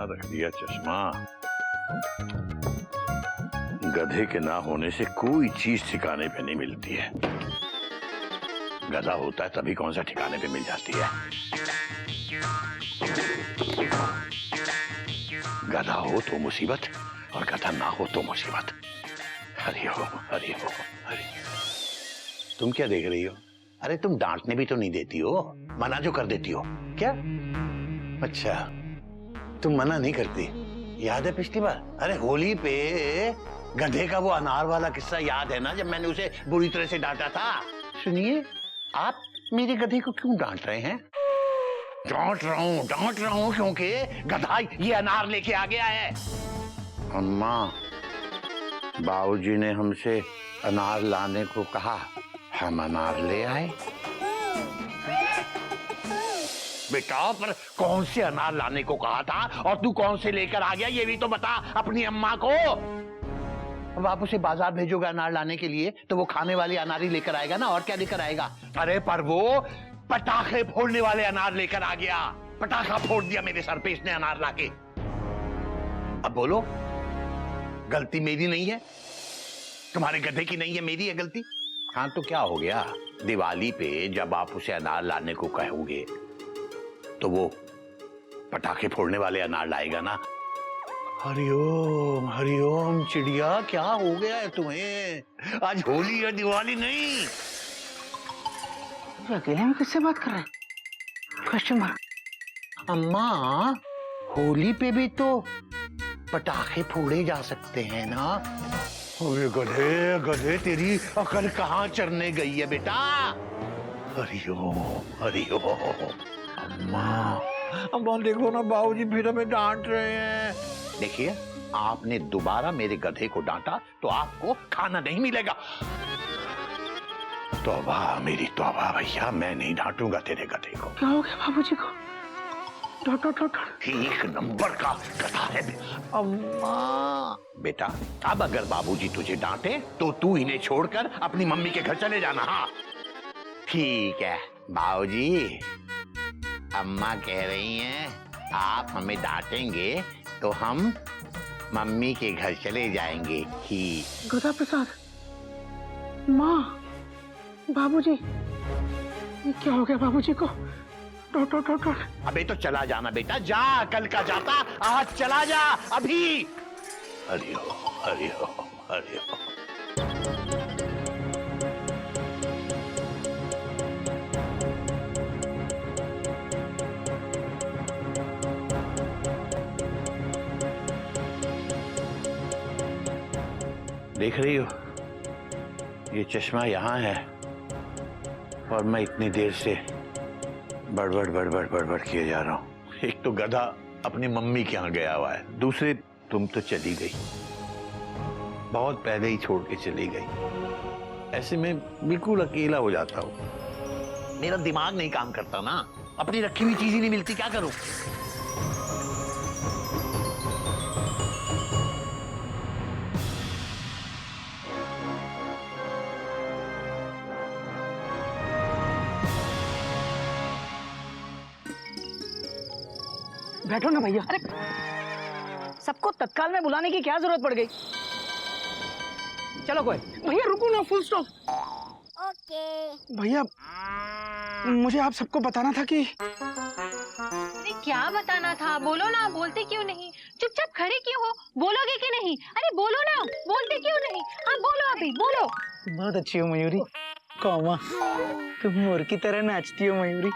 कहाँ रख दिया चश्मा? गधे के ना होने से कोई चीज ठिकाने पे नहीं मिलती है। गधा होता है तभी कौन सा ठिकाने पे मिल जाती है। गधा हो तो मुसीबत और गधा ना हो तो मुसीबत। हरि ओम हरि ओम हरि। तुम क्या देख रही हो? अरे तुम डांटने भी तो नहीं देती हो, मना जो कर देती हो। क्या? अच्छा, तुम मना नहीं करती। याद है पिछली बार? अरे होली पे गधे का वो अनार वाला किस्सा याद है ना, जब मैंने उसे बुरी तरह से डांटा था। सुनिए, आप मेरे गधे को क्यों डांट रहे हैं? डांट रहा हूँ क्योंकि गधा ये अनार लेके आ गया है। अम्मा, बाबूजी ने हमसे अनार लाने को कहा, हम अनार ले आए। बेटा, पर कौन से अनार लाने को कहा था और तू कौन से लेकर आ गया, ये भी तो बता अपनी अम्मा को। अब आप उसे बाजार भेजोगे अनार लाने के लिए तो वो खाने वाली अनार ही लेकर आएगा ना, और क्या लेकर आएगा? अरे पर वो पटाखे फोड़ने वाले अनार लेकर आ गया। पटाखा फोड़ दिया मेरे सर पे इसने अनार लाके। अब बोलो, गलती मेरी नहीं है, तुम्हारे गधे की नहीं है, मेरी है गलती। हाँ तो क्या हो गया, दिवाली पे जब आप उसे अनार लाने को कहोगे तो वो पटाखे फोड़ने वाले अनार लाएगा ना। हरिओम चिड़िया, क्या हो गया है तुम्हें? आज होली है, दिवाली नहीं। अकेले में किससे बात कर रहे हैं? Question mark. अम्मा, होली पे भी तो पटाखे फोड़े जा सकते हैं ना। अरे गधे गधे, तेरी अकल कहाँ चरने गई है बेटा? हरिओम। अम्मा देखो ना, बाबूजी फिर हमें डांट रहे हैं। देखिए, आपने दोबारा मेरे गधे को डांटा तो आपको खाना नहीं मिलेगा। तौबा मेरी तौबा भैया, मैं नहीं डांटूंगा तेरे गधे को। क्या हो गया बाबूजी को? एक नंबर का गधा है। अम्मा बेटा, अब अगर बाबूजी तुझे डांटे तो तू इन्हें छोड़कर अपनी मम्मी के घर चले जाना। हाँ ठीक है बाबूजी, अम्मा कह रही हैं आप हमें डांटेंगे तो हम मम्मी के घर चले जाएंगे। ही गधा प्रसाद, माँ, बाबूजी, ये क्या हो गया बाबूजी को? अबे तो चला जाना बेटा, जा, कल का जाता आज चला जा अभी। हरिओम। देख रही हो, ये चश्मा यहाँ है और मैं इतनी देर से बड़बड़ किए जा रहा हूँ। एक तो गधा अपनी मम्मी के यहाँ गया हुआ है, दूसरे तुम तो चली गई, बहुत पहले ही छोड़ के चली गई। ऐसे में बिल्कुल अकेला हो जाता हूँ, मेरा दिमाग नहीं काम करता ना, अपनी रखी हुई चीज ही नहीं मिलती, क्या करूं? बैठो ना भैया। अरे सबको तत्काल में बुलाने की क्या जरूरत पड़ गई? चलो कोई। भैया रुको ना, फुल स्टॉप। ओके। भैया मुझे आप सबको बताना था कि। अरे क्या बताना था? बोलो ना, बोलते क्यों नहीं? चुपचाप खड़े क्यों हो? बोलोगे कि नहीं? अरे बोलो ना, बोलते क्यों नहीं? हाँ बोलो अभी, बोलो। बहुत अच्छी हो मयूरी, कौमा तुम मोर की तरह नाचती हो मयूरी,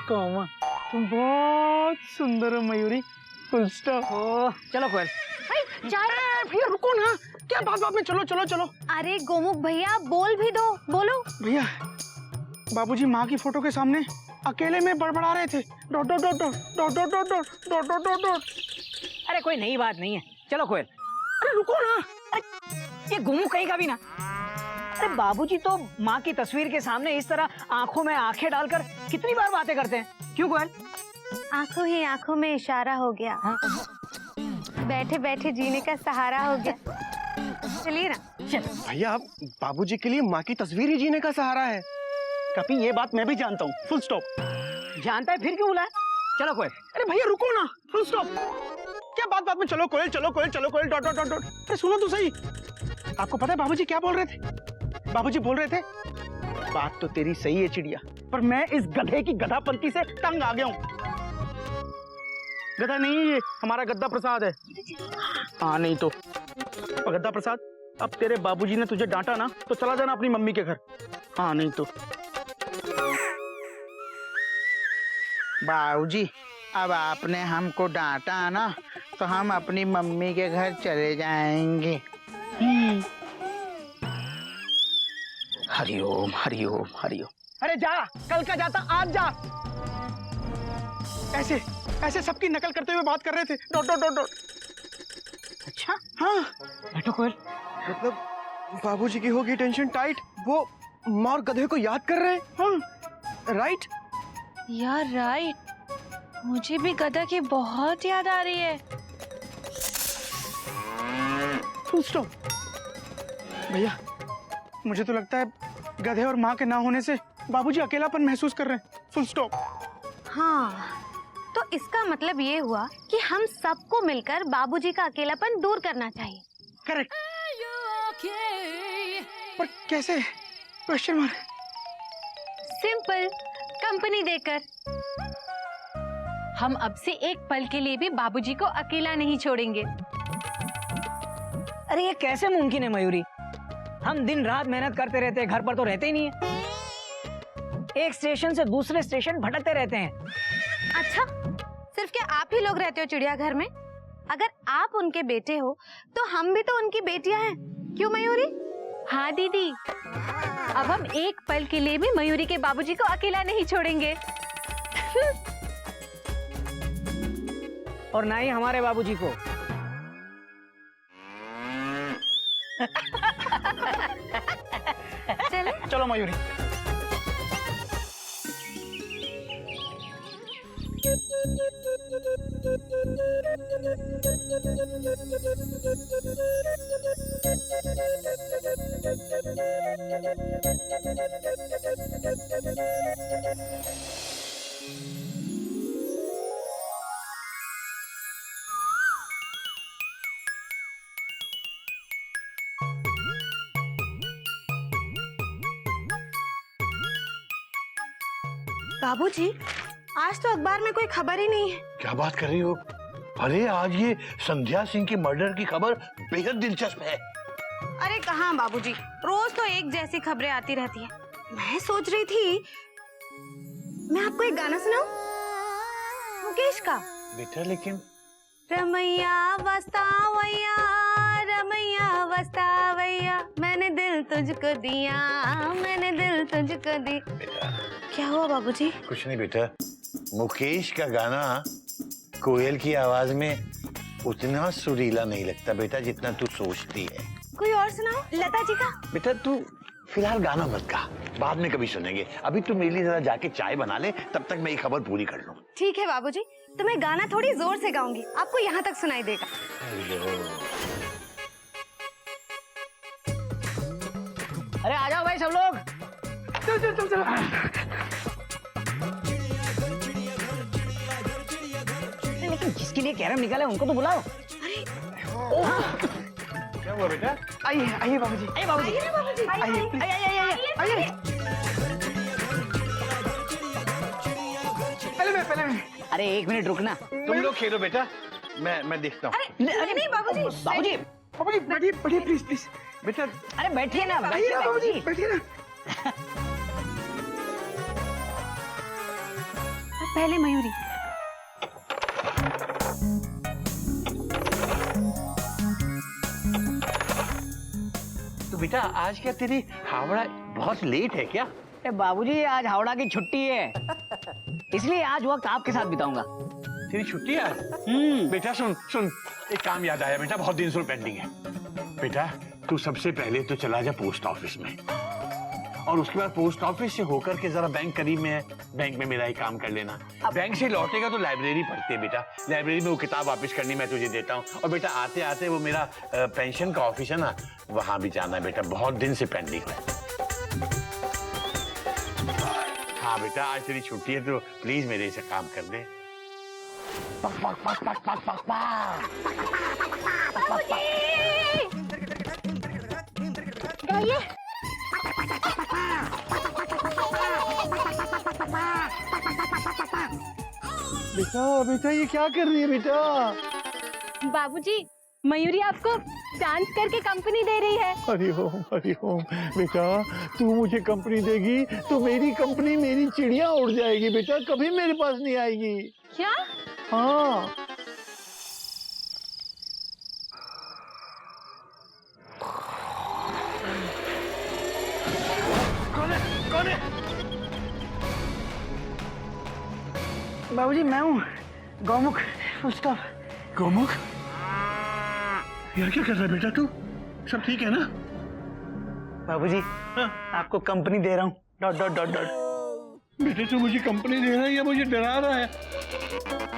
कौमा तुम बहुत सुंदर हो मयूरी, फुल स्टॉप। चलो कोयल। भैया रुको ना, क्या बात में? चलो। अरे गोमुख भैया बोल भी दो, बोलो। भैया बाबूजी माँ की फोटो के सामने अकेले में बड़बड़ा रहे थे, डॉट। अरे कोई नई बात नहीं है, चलो कोयल। अरे रुको ना, ये गोमुख कहीं का भी ना। अरे बाबूजी तो माँ की तस्वीर के सामने इस तरह आंखों में आंखें डालकर कितनी बार बातें करते हैं, क्यों कोयल? आंखों ही आंखों में इशारा हो गया, बैठे बैठे जीने का सहारा हो गया। चलिए ना। भैया बाबूजी के लिए माँ की तस्वीर ही जीने का सहारा है, कभी ये बात मैं भी जानता हूँ, फुल स्टॉप। जानता है फिर क्यों बुलाया? चलो कोई। अरे भैया रुको ना, फुल स्टॉप। क्या बात बात में चलो कोयल चलो कोयल चलो कोयल डॉट डॉट डॉट डॉट। अरे सुनो तो सही, आपको पता है बाबूजी क्या बोल रहे थे? बाबूजी बोल रहे थे, बात तो तेरी सही है चिड़िया, पर मैं इस गधे की गधापंती से तंग आ गया हूँ। गधा नहीं है ये, हमारा गद्दा प्रसाद है। हाँ नहीं तो गद्दा प्रसाद, अब तेरे बाबूजी ने तुझे डांटा ना तो चला जाना अपनी मम्मी के घर। हाँ नहीं तो बाबूजी, अब आपने हमको डांटा ना तो हम अपनी मम्मी के घर चले जाएंगे। हरिओम हरिओम हरिओम। अरे जा, कल का जाता आज जा। ऐसे ऐसे सबकी नकल करते हुए बात कर रहे थे, डॉट डॉट डॉट डॉट। अच्छा हाँ बैठो कोयल। मतलब बाबूजी की होगी टेंशन टाइट, वो मार गधे को याद कर रहे हैं। हाँ राइट यार राइट, मुझे भी गधा की बहुत याद आ रही है। Full stop. भैया मुझे तो लगता है गधे और माँ के ना होने से बाबूजी अकेलापन महसूस कर रहे हैं। Full stop. हाँ, तो इसका मतलब ये हुआ कि हम सबको मिलकर बाबूजी का अकेलापन दूर करना चाहिए। करेक्ट। पर कैसे? Question mark. सिंपल, कंपनी देकर। हम अब से एक पल के लिए भी बाबूजी को अकेला नहीं छोड़ेंगे। अरे ये कैसे मुमकिन है मयूरी? हम दिन रात मेहनत करते रहते हैं, घर पर तो रहते ही नहीं है। एक स्टेशन से दूसरे स्टेशन भटकते रहते हैं। अच्छा, सिर्फ क्या आप ही लोग रहते हो चिड़ियाघर में? अगर आप उनके बेटे हो तो हम भी तो उनकी बेटियां हैं, क्यों मयूरी? हाँ दीदी, अब हम एक पल के लिए भी मयूरी के बाबूजी को अकेला नहीं छोड़ेंगे। और ना ही हमारे बाबूजी को। चले चलो मयूरी। बाबूजी, आज तो अखबार में कोई खबर ही नहीं है। क्या बात कर रही हो? अरे आज ये संध्या सिंह की मर्डर की खबर बेहद दिलचस्प है। अरे कहाँ बाबूजी, रोज तो एक जैसी खबरें आती रहती है। मैं सोच रही थी मैं आपको एक गाना सुनाऊं, मुकेश का। बेटा लेकिन रमैया वस्तावैया, रमैया वस्तावैया, मैंने दिल तुझको दिया, मैंने दिल तुझको दिया। बेटा क्या हुआ बाबूजी? कुछ नहीं बेटा, मुकेश का गाना कोयल की आवाज में उतना सुरीला नहीं लगता बेटा जितना तू सोचती है। कोई और सुनाओ, लता जी का। बेटा तू फिलहाल गाना मत गा, बाद में कभी सुनेंगे। अभी तू मेरे लिए जरा जाके चाय बना ले, तब तक मैं ये खबर पूरी कर लूं। ठीक है बाबूजी, तो मैं गाना थोड़ी जोर से गाऊंगी, आपको यहाँ तक सुनाई देगा। अरे आ जाओ भाई सब लोग। चल चल चल चल। लेकिन जिसके लिए कैरम निकाला उनको तो बुलाओ। क्या हुआ बेटा? आइए आइए बाबूजी। अरे बाबूजी, आइए प्लीज। आइए। पहले मैं। अरे एक मिनट रुकना। तुम लोग खेलो बेटा, मैं देखता हूँ। अरे नहीं बाबूजी, बाबूजी बाबूजी बैठिए बैठिए प्लीज प्लीज। बेटा अरे बैठिए ना, आइए ना बाबूजी, बैठिए। बैठिए ना। पहले मयूरी। तो बेटा आज क्या तेरी हावड़ा बहुत लेट है क्या? अरे बाबूजी आज हावड़ा की छुट्टी है, इसलिए आज वक्त आपके साथ बिताऊंगा। तेरी छुट्टी है? बेटा सुन सुन, एक काम याद आया बेटा, बहुत दिन से पेंडिंग है। बेटा तू सबसे पहले तो चला जा पोस्ट ऑफिस में, और उसके बाद पोस्ट ऑफिस से होकर के जरा बैंक करीब में है, बैंक में मेरा ही काम कर लेना। बैंक से लौटेगा तो लाइब्रेरी पढ़ते बेटा, लाइब्रेरी में वो किताब वापस करनी मैं तुझे देता हूँ। और बेटा आते आते वो मेरा पेंशन का ऑफिस है ना, वहां भी जाना है बेटा, बहुत दिन से पेंडिंग है। हाँ बेटा आज तेरी छुट्टी है तो प्लीज मेरे से काम कर दे। पक पक पक पक पक पक पक। गाइए। बेटा बेटा ये क्या कर रही है बेटा? बाबूजी, मयूरी आपको डांस करके कंपनी दे रही है। हरि ओम बेटा, तू मुझे कंपनी देगी तो मेरी कंपनी, मेरी चिड़िया उड़ जाएगी बेटा, कभी मेरे पास नहीं आएगी। क्या? हाँ। कौन है? बाबूजी मैं हूँ गौमुख, फुल स्टॉप। गौमुख, यार क्या कर रहा है बेटा तू? सब ठीक है ना? बाबूजी हाँ? आपको कंपनी दे रहा हूँ, डॉट डॉट डॉट डॉट। बेटे तू मुझे कंपनी दे रहा है या मुझे डरा रहा है?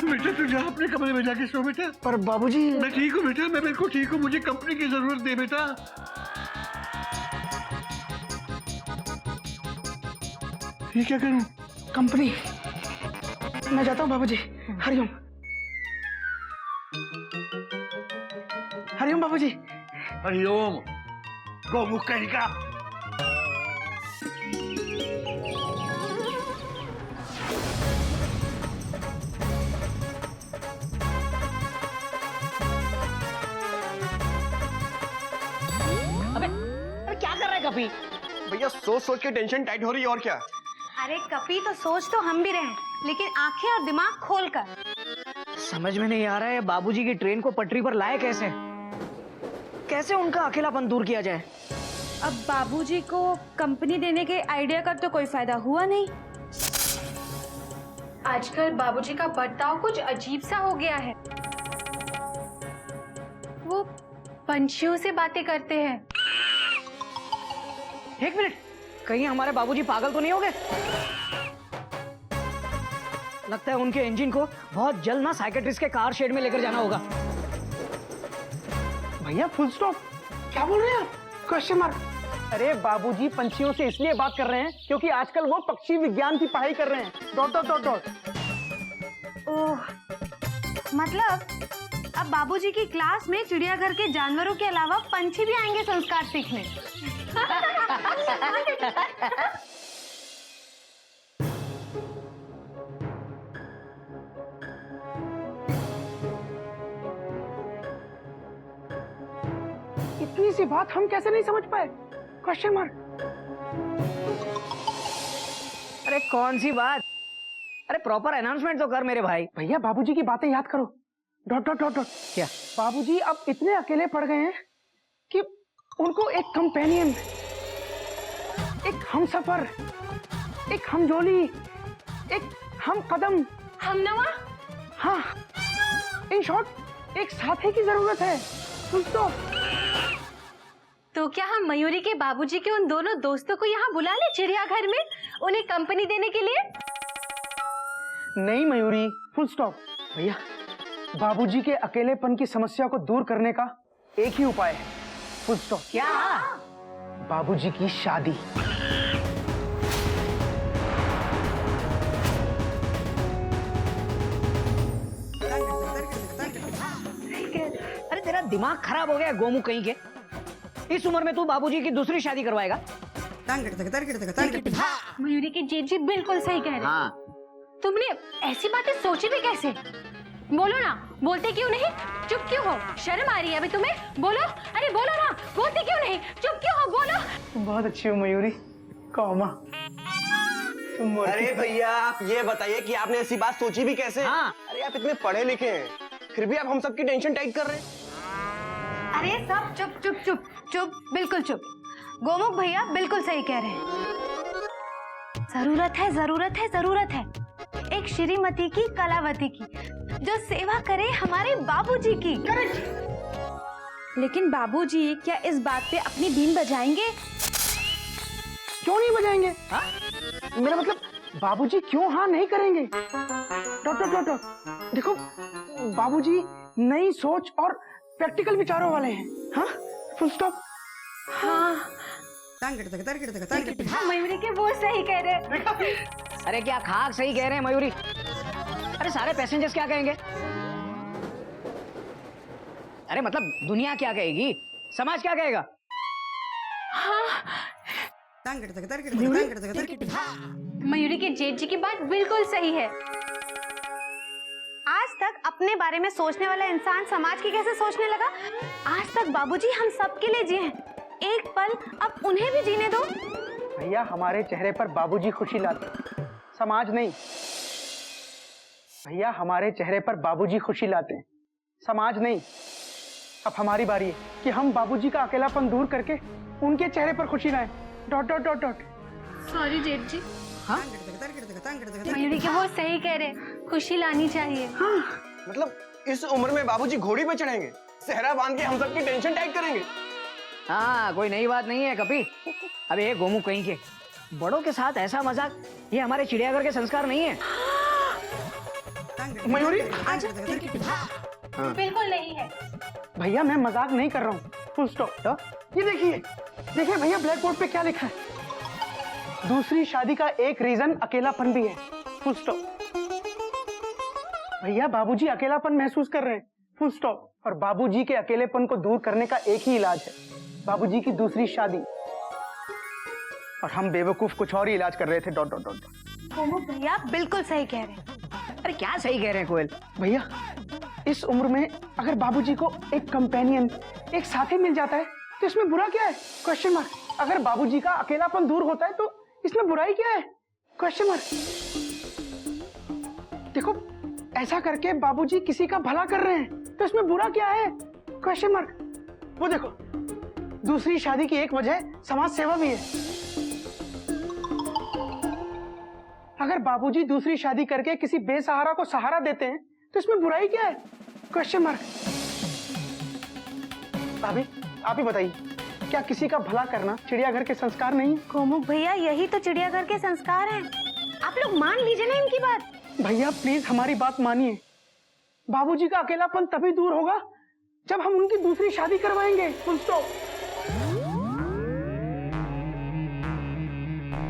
बेटा तू जा अपने कमरे में जाके सो बेटा। पर बाबूजी मैं ठीक हूँ बेटा, मैं बिल्कुल ठीक हूँ, मुझे कंपनी की जरूरत दे बेटा। ये क्या करूँ? कंपनी, मैं जाता हूँ बाबूजी। हरिओम। हरिओम बाबूजी। हरिओम। गौमुख कहीं का। अरे क्या कर रहा है कपी? भैया सोच सोच के टेंशन टाइट हो रही है और क्या। अरे कपी, तो सोच तो हम भी रहे हैं, लेकिन आंखें और दिमाग खोल कर। समझ में नहीं आ रहा है बाबूजी की ट्रेन को पटरी पर लाए कैसे? कैसे उनका अकेलापन दूर किया जाए? अब बाबूजी को कंपनी देने के आइडिया का तो कोई फायदा हुआ नहीं। आजकल बाबूजी का बर्ताव कुछ अजीब सा हो गया है। वो पंछियों से बातें करते हैं। एक मिनट, कहीं हमारे बाबूजी पागल तो नहीं हो गए? लगता है उनके इंजन को बहुत जल्द ना साइकेट्रिस्ट के कार शेड में लेकर जाना होगा। भैया फुल स्टॉप, क्या बोल रहे हैं आप? Question mark. अरे बाबूजी पंछियों से इसलिए बात कर रहे हैं क्योंकि आजकल वो पक्षी विज्ञान की पढ़ाई कर रहे हैं, डॉट डॉट डॉट डॉट। ओह, मतलब अब बाबूजी की क्लास में चिड़ियाघर के जानवरों के अलावा पंछी भी आएंगे संस्कार सीखने। इतनी सी बात हम कैसे नहीं समझ पाए? Question mark. अरे कौन सी बात? अरे प्रॉपर अनाउंसमेंट तो कर मेरे भाई। भैया बाबूजी की बातें याद करो, डॉट डॉट डॉट डॉट। क्या? बाबूजी अब इतने अकेले पड़ गए हैं कि उनको एक कंपेनियन, एक हमसफर, एक हमजोली, एक हम कदम, हमनवा? हाँ, इन शॉर्ट एक साथी की जरूरत है। तो क्या हम मयूरी के बाबूजी के उन दोनों दोस्तों को यहाँ बुला ले चिड़ियाघर में, उन्हें कंपनी देने के लिए? नहीं मयूरी, फुल स्टॉप। भैया बाबूजी के अकेलेपन की समस्या को दूर करने का एक ही उपाय है, फुल स्टॉप। क्या? बाबूजी की शादी। अरे तेरा दिमाग खराब हो गया गोमू कहीं के? इस उम्र में तू बाबूजी की दूसरी शादी करवाएगा? मयूरी के जेठ बिल्कुल सही कह रहे हैं। हाँ। तुमने ऐसी बातें सोची भी कैसे? बोलो ना, बोलते क्यों नहीं? चुप क्यों हो? शर्म आ रही है अभी तुम्हें? बोलो, अरे बोलो ना, बोलते क्यों नहीं? चुप क्यों हो? बोलो। तुम बहुत अच्छी हो मयूरी, कौमा। तुम अरे भैया आप ये बताइए कि आपने ऐसी बात सोची भी कैसे? हाँ। अरे आप इतने पढ़े लिखे हैं, फिर भी आप हम सबकी टेंशन टाइट कर रहे हैं। अरे सब चुप चुप चुप चुप, बिल्कुल चुप। गोमुख भैया बिल्कुल सही कह रहे हैं। जरूरत है, जरूरत है, जरूरत है एक श्रीमती की, कलावती की, जो सेवा करे हमारे बाबूजी की। लेकिन बाबूजी क्या इस बात पे अपनी बीन बजाएंगे? क्यों नहीं बजाएंगे? हाँ? मेरा मतलब बाबूजी क्यों हाँ नहीं करेंगे? Dot dot dot dot. देखो बाबूजी नई सोच और प्रैक्टिकल विचारों वाले हैं। हाँ, फुल स्टॉप। हाँ, मयूरी के वो सही कह रहे हैं। अरे क्या खाक सही कह रहे हैं मयूरी? अरे सारे पैसेंजर्स क्या कहेंगे? अरे मतलब दुनिया क्या कहेगी, समाज क्या कहेगा? मयूरी के जेठ जी की बात बिल्कुल सही है। आज तक अपने बारे में सोचने वाला इंसान समाज की कैसे सोचने लगा? आज तक बाबूजी हम सबके लिए जिए हैं, एक पल अब उन्हें भी जीने दो। भैया हमारे चेहरे पर बाबूजी खुशी लाते हैं, समाज नहीं। भैया हमारे चेहरे पर बाबूजी खुशी लाते हैं, समाज नहीं। अब हमारी बारी है कि हम बाबूजी का अकेलापन दूर करके उनके चेहरे पर खुशी लाएं। Dot dot dot dot. Sorry जेठ जी। हाँ? मयूरी के वो सही कह रहे, खुशी लानी चाहिए। मतलब इस उम्र में बाबूजी घोड़ी पे चढ़ेंगे, सेहरा बांध के हम सबकी टेंशन टाइट करेंगे। हाँ, कोई नई बात नहीं है कपी। अब ये गोमू कहीं के बड़ों के साथ ऐसा मजाक, ये हमारे चिड़ियाघर के संस्कार नहीं है। मयूरी बिल्कुल नहीं है। भैया मैं मजाक नहीं कर रहा हूँ, फुल स्टॉप। ये देखिए देखिए भैया ब्लैक बोर्ड पे क्या लिखा है? दूसरी शादी का एक रीजन अकेलापन भी है, फुल स्टॉप। भैया बाबूजी अकेलापन महसूस कर रहे हैं, फुल स्टॉप। और बाबूजी के अकेलेपन को दूर करने का एक ही इलाज है, बाबूजी की दूसरी शादी। और हम बेवकूफ कुछ और ही इलाज कर रहे थे। Dot dot dot. गोमू भैया बिल्कुल सही कह रहे हैं। अरे क्या सही कह रहे हैं कोयल? भैया इस उम्र में अगर बाबूजी को एक कंपेनियन, एक साथी मिल जाता है तो इसमें बुरा क्या है? Question mark. अगर बाबूजी का अकेलापन दूर होता है तो इसमें बुराई क्या है? Question mark. देखो ऐसा करके बाबूजी किसी का भला कर रहे हैं तो इसमें बुरा क्या है? Question mark. वो देखो दूसरी शादी की एक वजह समाज सेवा भी है। अगर बाबूजी दूसरी शादी करके किसी बेसहारा को सहारा देते हैं तो इसमें बुराई क्या है? Question mark. भाभी आप ही बताइए, क्या किसी का भला करना चिड़ियाघर के संस्कार नहीं है? गोमू भैया यही तो चिड़ियाघर के संस्कार हैं। आप लोग मान लीजिए ना इनकी बात। भैया प्लीज हमारी बात मानिए। बाबूजी का अकेलापन तभी दूर होगा जब हम उनकी दूसरी शादी करवाएंगे, फुल स्टॉप।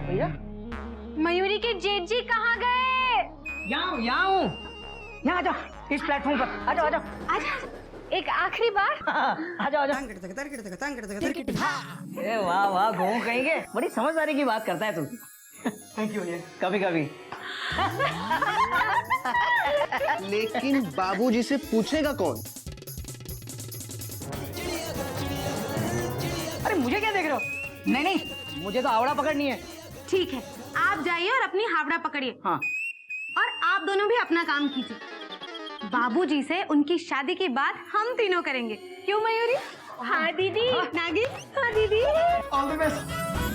भैया मयूरी के जेठ जी कहाँ गए? यहाँ आ जाओ, इस प्लेटफॉर्म पर आ जाओ, आ जाओ। अच्छा एक आखिरी बार। आ जाओ, आ जाओ। ए वाह वाह, गोमू कहेंगे बड़ी समझदारी की बात करता है तू। थैंक यू भैया। कभी कभी। लेकिन बाबूजी से पूछेगा कौन? अरे मुझे क्या देख रहे हो? नहीं नहीं, मुझे तो आवड़ा पकड़नी है। ठीक है, आप जाइए और अपनी हावड़ा पकड़िए। हाँ। और आप दोनों भी अपना काम कीजिए। बाबूजी से उनकी शादी की बात हम तीनों करेंगे। क्यों मयूरी? हाँ दीदी। नागिन? हाँ दीदी। All the best.